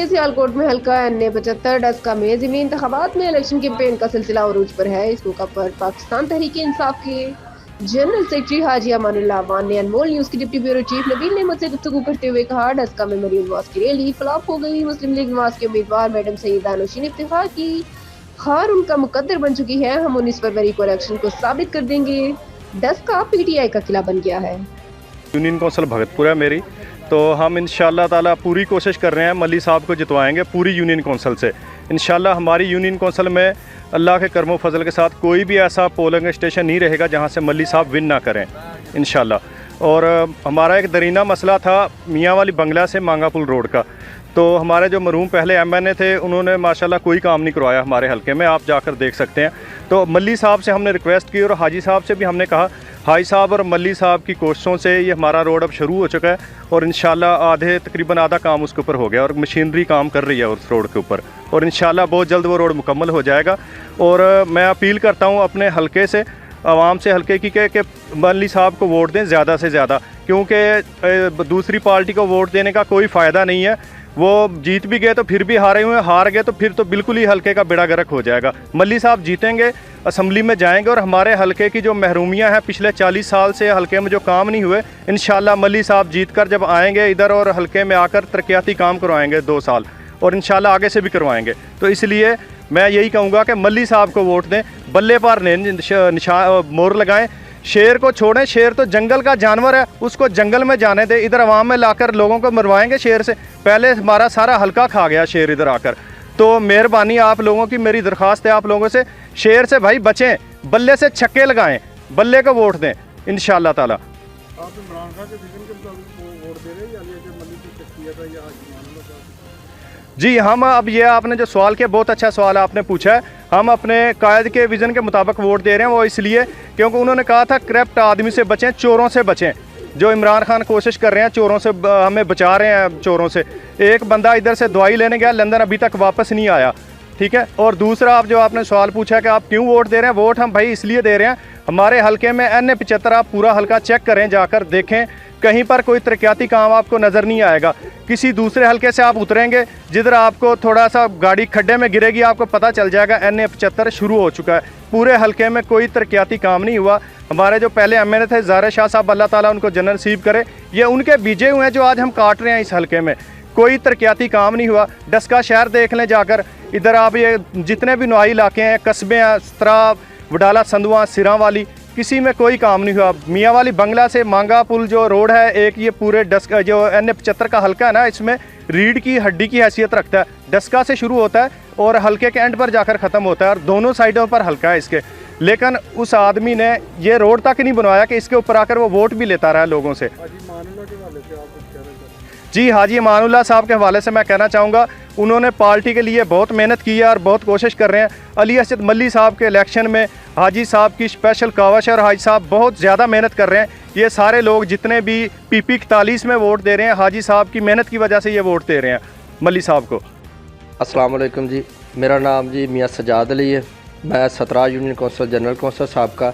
के सियालकोट में हल्का NA-75 डस्का में ज़मीनी इंतखाबात में इलेक्शन कैंपेन का सिलसिला अरूज पर है। इस मौका पर पाकिस्तान तहरीक इंसाफ के जनरल सेक्रेटरी हाजी अमानुल्लाह अवान ने अनमोल न्यूज़ की deputy bureau chief Nabeel Ahmed से गुफ्तगू करते हुए कहा, डस्का में मरीम नवाज की रैली फ्लॉप हो गई। मुस्लिम लीग नवाज के उम्मीदवार मैडम सईदा नौशीन इफ्तिखार की हार उनका मुकद्दर बन चुकी है। हम 19 फरवरी को इलेक्शन को साबित कर देंगे। डस्का PTI का किला बन गया है। यूनियन कौंसिल भगतपुर है मेरी, तो हम इंशाल्लाह ताला पूरी कोशिश कर रहे हैं मल्ली साहब को जितवाएंगे पूरी यूनियन कौंसिल से। इंशाल्लाह हमारी यूनियन कौंसिल में अल्लाह के करमो फजल के साथ कोई भी ऐसा पोलिंग स्टेशन नहीं रहेगा जहां से मल्ली साहब विन ना करें इंशाल्लाह। और हमारा एक दरीना मसला था मियाँ वाली बंगला से मांगापुल रोड का, तो हमारे जो मरहूम पहले MNA थे उन्होंने माशाल्लाह कोई काम नहीं करवाया हमारे हलके में, आप जाकर देख सकते हैं। तो मल्ली साहब से हमने रिक्वेस्ट की और हाजी साहब से भी हमने कहा, हाजी साहब और मल्ली साहब की कोशिशों से ये हमारा रोड अब शुरू हो चुका है और इंशाल्लाह तकरीबन आधा काम उसके ऊपर हो गया और मशीनरी काम कर रही है उस रोड के ऊपर, और इंशाल्लाह बहुत जल्द वो रोड मुकम्मल हो जाएगा। और मैं अपील करता हूँ अपने हलके से, आवाम से हलके की कि मल्ली साहब को वोट दें ज़्यादा से ज़्यादा, क्योंकि दूसरी पार्टी को वोट देने का कोई फ़ायदा नहीं है। वो जीत भी गए तो फिर भी हारे हुए, हार गए तो फिर तो बिल्कुल ही हलके का बेड़ा गर्क हो जाएगा। मल्ली साहब जीतेंगे, असम्बली में जाएंगे और हमारे हलके की जो महरूमियां हैं पिछले 40 साल से हलके में जो काम नहीं हुए, इंशाल्लाह मल्ली साहब जीतकर जब आएंगे इधर और हलके में आकर तरक्याती काम करवाएंगे 2 साल, और इंशाल्लाह आगे से भी करवाएंगे। तो इसलिए मैं यही कहूँगा कि मल्ली साहब को वोट दें, बल्ले पर मोहर लगाएँ। शेर को छोड़ें, शेर तो जंगल का जानवर है, उसको जंगल में जाने दें। इधर आवाम में लाकर लोगों को मरवाएंगे शेर से, पहले हमारा सारा हलका खा गया शेर इधर आकर। तो मेहरबानी आप लोगों की, मेरी दरख्वास्त है आप लोगों से, शेर से भाई बचें, बल्ले से छक्के लगाएं, बल्ले को वोट दें इंशाल्लाह ताला। आप इमरान खान के विजन के मुताबिक वोट दे रहे हैं या ये जो मल्ली की शख्सियत है या जी, हम अब ये आपने जो सवाल किया बहुत अच्छा सवाल आपने पूछा है। हम अपने कायद के विज़न के मुताबिक वोट दे रहे हैं, वो इसलिए क्योंकि उन्होंने कहा था करप्ट आदमी से बचें, चोरों से बचें। जो इमरान खान कोशिश कर रहे हैं चोरों से, हमें बचा रहे हैं चोरों से। एक बंदा इधर से दवाई लेने गया लंदन, अभी तक वापस नहीं आया, ठीक है। और दूसरा आप जो आपने सवाल पूछा कि आप क्यों वोट दे रहे हैं, वोट हम भाई इसलिए दे रहे हैं, हमारे हलके में NA-75 आप पूरा हलका चेक करें, जाकर देखें, कहीं पर कोई तरक्याती काम आपको नज़र नहीं आएगा। किसी दूसरे हलके से आप उतरेंगे जिधर आपको थोड़ा सा गाड़ी खड्डे में गिरेगी, आपको पता चल जाएगा NA-75 शुरू हो चुका है। पूरे हलके में कोई तरक्याती काम नहीं हुआ। हमारे जो पहले MNA थे ज़ाहिर शाह साहब, अल्लाह ताला उनको जन्नत नसीब करे, ये उनके बीजे हुए हैं जो आज हम काट रहे हैं इस हलके में। कोई तरक्याती काम नहीं हुआ। डस्का शहर देख लें जाकर, इधर आप ये जितने भी नुआई इलाके हैं, कस्बे हैं, सतरा, वडाला, संधुआ, सिरा वाली, किसी में कोई काम नहीं हुआ। मियाँ वाली बंगला से मांगा पुल जो रोड है एक, ये पूरे डस्का जो NA-75 का हलका है ना, इसमें रीढ़ की हड्डी की हैसियत रखता है। डस्का से शुरू होता है और हलके के एंड पर जाकर ख़त्म होता है, और दोनों साइडों पर हलका है इसके। लेकिन उस आदमी ने ये रोड तक नहीं बनवाया कि इसके ऊपर आकर वो वोट भी लेता रहा लोगों से। जी, हाजी अमानुल्लाह साहब के हवाले से मैं कहना चाहूँगा, उन्होंने पार्टी के लिए बहुत मेहनत की है और बहुत कोशिश कर रहे हैं। अली असद मल्ली साहब के इलेक्शन में हाजी साहब की स्पेशल कावश है और हाजी साहब बहुत ज़्यादा मेहनत कर रहे हैं। ये सारे लोग जितने भी PP 41 में वोट दे रहे हैं, हाजी साहब की मेहनत की वजह से ये वोट दे रहे हैं मल्ली साहब को। अस्सलाम वालेकुम जी, मेरा नाम जी मियाँ सजाद अली है। मैं 17 यूनियन कौंसल जनरल कौंसल साहब का।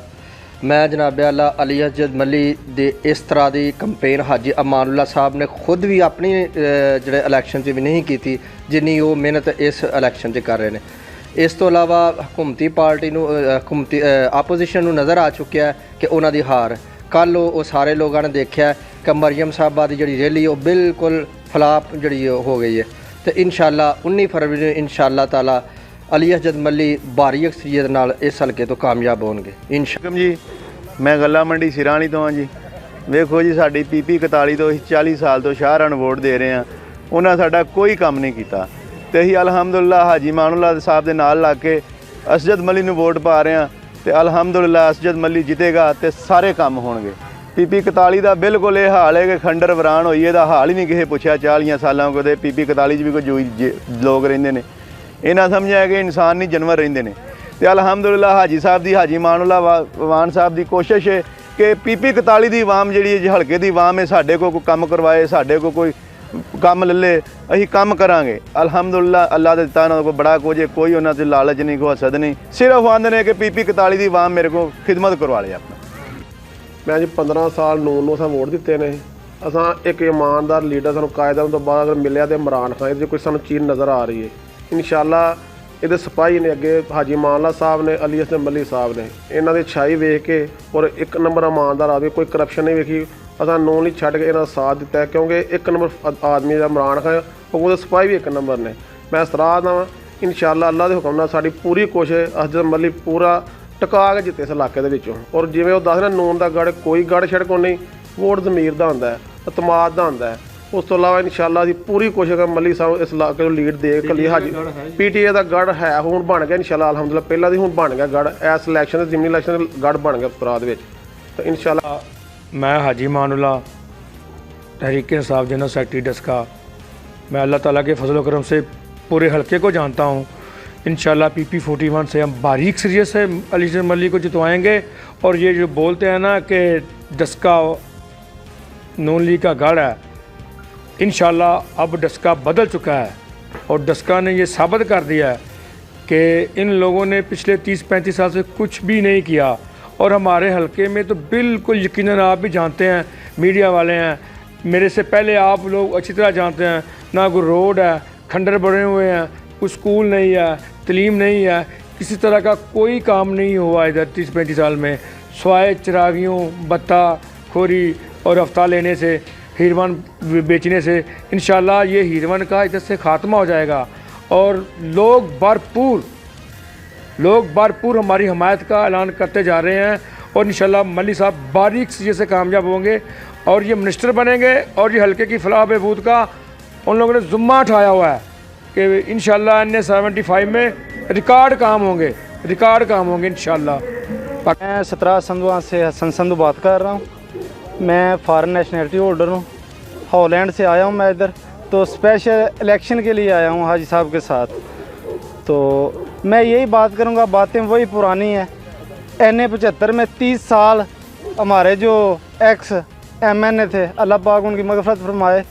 मैं जनाब आला अली असद मल्ली दे इस तरह की कंपेन हाजी अमानुल्लाह साहब ने खुद भी अपनी ਜਿਹੜੇ ਇਲੈਕਸ਼ਨ 'ਚ ਵੀ नहीं की थी जिन्नी वो मेहनत इस इलैक्शन 'ਚ कर रहे हैं। इस तो इलावा हुकूमती पार्टी हुकूमती आपोजिशन नज़र आ चुका है कि उन्हों की हार। कल वो सारे लोगों ने देखा कि मरियम साहबा की जी रैली वो बिल्कुल फ्लाप जी हो गई है। तो इंशाल्लाह 19 फरवरी इंशाल्लाह ताला अली असद मल्ली भारी अक्सरियत नाल इस हल्के तो कामयाब होंगे इंशाल्लाह जी। मैं गल्ला मंडी सिराणी तो हाँ जी। वेखो जी, साडी PP 41 तो 40 साल तो शाहरां नूं वोट दे रहे हैं, उन्हें साडा कोई काम नहीं किया। तो असीं अलहमदुलिल्लाह हाजी अमानुल्लाह साहब के नाल लग के असजद मल्ली नूं वोट पा रहे हैं, तो अलहमदुलिल्लाह असजद मल्ली जितेगा तो सारे काम होणगे। PP 41 का बिल्कुल ये हाल है कि खंडर वरान होई, इहदा हाल ही नहीं किसी पुछया 40 सालों को। PP 41 भी कोई लोग रहिंदे ने, इन्हां समझिया कि इंसान नहीं जानवर रहिंदे ने। तो अलहमदुलिल्लाह हाजी साहब की, हाजी अमानुल्लाह अवान साहब की कोशिश है कि PP 41 की आवाम जी हल्के की आवाम है, साढ़े को कोई काम करवाए, साढ़े को कोई काम ले ले, असीं काम करांगे। अलहमदुलिल्लाह अल्लाह ने दिता उन्होंने को बड़ा कुछ है, कोई उन्होंने से लालच नहीं, कोई हसद नहीं, सिर्फ आंदे ने कि PP 41 की आवाम मेरे को खिदमत करवा ले अपना। मैं जी 15 साल 9 साल वोट दिते ने असां एक ईमानदार लीडर सानूं कायदा तो बाद अगर मिलिया तो इमरान खान जो कोई सानूं चीज़ नज़र आ रही है इंशाअल्लाह ये सिपाही ने अगे हाजी मानला साहब ने अली हसन मली साहब ने इन्हों की छाई वेख के और एक नंबर ईमानदार आदमी कोई करप्शन नहीं वेखी असां नून नहीं छड्ड के इन्हों साथ दिता है क्योंकि एक नंबर आदमी दा इमरान खान वो सिपाही भी एक नंबर ने मैं सराह दा इंशाअल्लाह अल्लाह के हुक्म नाल साडी पूरी कोशिश हसन मली पूरा टका के जिते इस इलाके दे विचों और जिवें वो दस नून का गढ़ कोई गढ़ छड़क नहीं वोट ज़मीर का हुंदा है अतमाद का हुंदा है उस तो इलावा इंशाअल्लाह असीं पूरी कोशिश कर मली साहब इस इलाके को लीड दे कली हाजी PTA का गढ़ है हुण बन गया इंशाअल्लाह अलहमदुलिल्लाह पहला दी हुण बन गया गढ़ इस इलैक्शन जिमनी इलैक्शन गढ़ बन गया परात विच तो इंशाअल्लाह मैं हाजी मानुल्लाह तहरीक इंसाफ जनरल सेक्रेटरी डस्का मैं अल्लाह ताला के फजल करम से पूरे हलके को जानता हूँ। इंशाअल्लाह PP41 से हम बारीक सरिये से अली हसन मली को जितवाएंगे और ये जो बोलते हैं ना कि डस्का नून लीग का गढ़ है, इंशाअल्लाह अब डस्का बदल चुका है और डस्का ने ये साबित कर दिया है कि इन लोगों ने पिछले 30-35 साल से कुछ भी नहीं किया और हमारे हलके में तो बिल्कुल यकीनन आप भी जानते हैं, मीडिया वाले हैं, मेरे से पहले आप लोग अच्छी तरह जानते हैं, ना कोई रोड है, खंडर बने हुए हैं, कोई स्कूल नहीं है, तलीम नहीं है, किसी तरह का कोई काम नहीं हुआ इधर 30-35 साल में, स्वाय चिरागियों बत्ता खोरी और हफ्ता लेने से, हीरवन बेचने से। इंशाअल्लाह ये हीरवन का इधर से ख़ात्मा हो जाएगा और लोग भरपूर हमारी हमायत का ऐलान करते जा रहे हैं और इंशाअल्लाह मली साहब बारीक से कामयाब होंगे और ये मिनिस्टर बनेंगे और ये हल्के की फलाह बहबूद का उन लोगों ने ज़ुम्मा उठाया हुआ है कि इंशाअल्लाह NA 75 में रिकॉर्ड काम होंगे इंशाअल्लाह। मैं 17 संधवा से हसन संधू बात कर रहा हूँ। मैं फॉरेन नेशनलिटी होल्डर हूँ, हॉलैंड से आया हूँ मैं इधर, तो स्पेशल इलेक्शन के लिए आया हूँ हाजी साहब के साथ। तो मैं यही बात करूँगा, बातें वही पुरानी है। NA 75 में 30 साल हमारे जो एक्स MNA थे, अल्लाह पाक उनकी मग़फ़िरत फरमाए,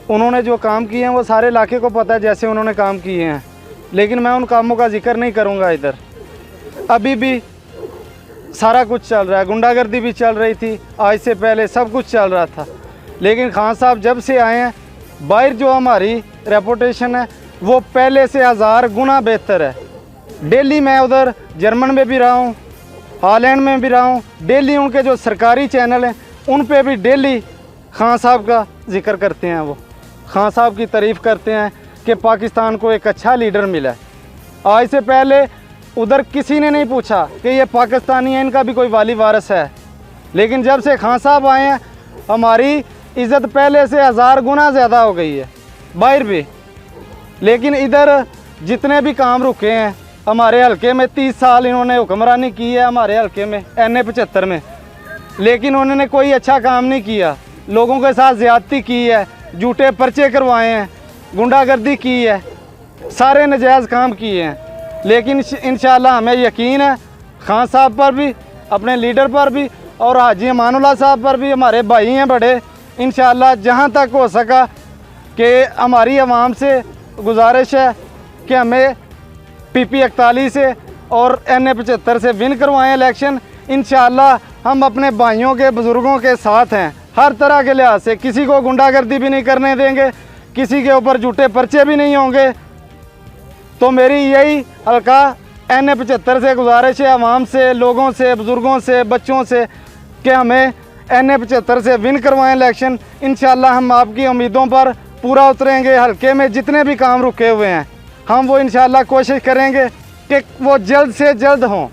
उन्होंने जो काम किए हैं वो सारे इलाके को पता है जैसे उन्होंने काम किए हैं, लेकिन मैं उन कामों का जिक्र नहीं करूँगा इधर। अभी भी सारा कुछ चल रहा है, गुंडागर्दी भी चल रही थी, आज से पहले सब कुछ चल रहा था, लेकिन खान साहब जब से आए हैं बाहर जो हमारी रेपुटेशन है वो पहले से 1000 गुना बेहतर है। दिल्ली में उधर जर्मन में भी रहा हूँ, हॉलैंड में भी रहा हूँ, दिल्ली उनके जो सरकारी चैनल हैं उन पे भी डेली खान साहब का जिक्र करते हैं, वो खान साहब की तारीफ़ करते हैं कि पाकिस्तान को एक अच्छा लीडर मिला है। आज से पहले उधर किसी ने नहीं पूछा कि ये पाकिस्तानी है, इनका भी कोई वाली वारिस है, लेकिन जब से खान साहब आए हैं हमारी इज़्ज़त पहले से 1000 गुना ज़्यादा हो गई है बाहर भी। लेकिन इधर जितने भी काम रुके हैं हमारे हलके में, 30 साल इन्होंने हुक्मरानी की है हमारे हलके में NA 75 में, लेकिन उन्होंने कोई अच्छा काम नहीं किया। लोगों के साथ ज़्यादती की है, झूठे पर्चे करवाए हैं, गुंडागर्दी की है, सारे नाजायज़ काम किए हैं। लेकिन इंशाअल्लाह हमें यकीन है खान साहब पर भी, अपने लीडर पर भी और हाजी मानुल्लाह साहब पर भी, हमारे भाई हैं बड़े। इंशाअल्लाह जहाँ तक हो सका कि हमारी आवाम से गुजारिश है कि हमें PP41 से और NA 75 से विन करवाएं इलेक्शन। इंशाअल्लाह हम अपने भाइयों के बुज़ुर्गों के साथ हैं हर तरह के लिहाज से, किसी को गुंडागर्दी भी नहीं करने देंगे, किसी के ऊपर झूठे पर्चे भी नहीं होंगे। तो मेरी यही हल्का NA 75 से गुजारिश है आवाम से, लोगों से, बुज़ुर्गों से, बच्चों से कि हमें NA 75 से विन करवाएं इलेक्शन। इंशाअल्लाह हम आपकी उम्मीदों पर पूरा उतरेंगे। हल्के में जितने भी काम रुके हुए हैं हम वो इंशाअल्लाह कोशिश करेंगे कि वो जल्द से जल्द हों।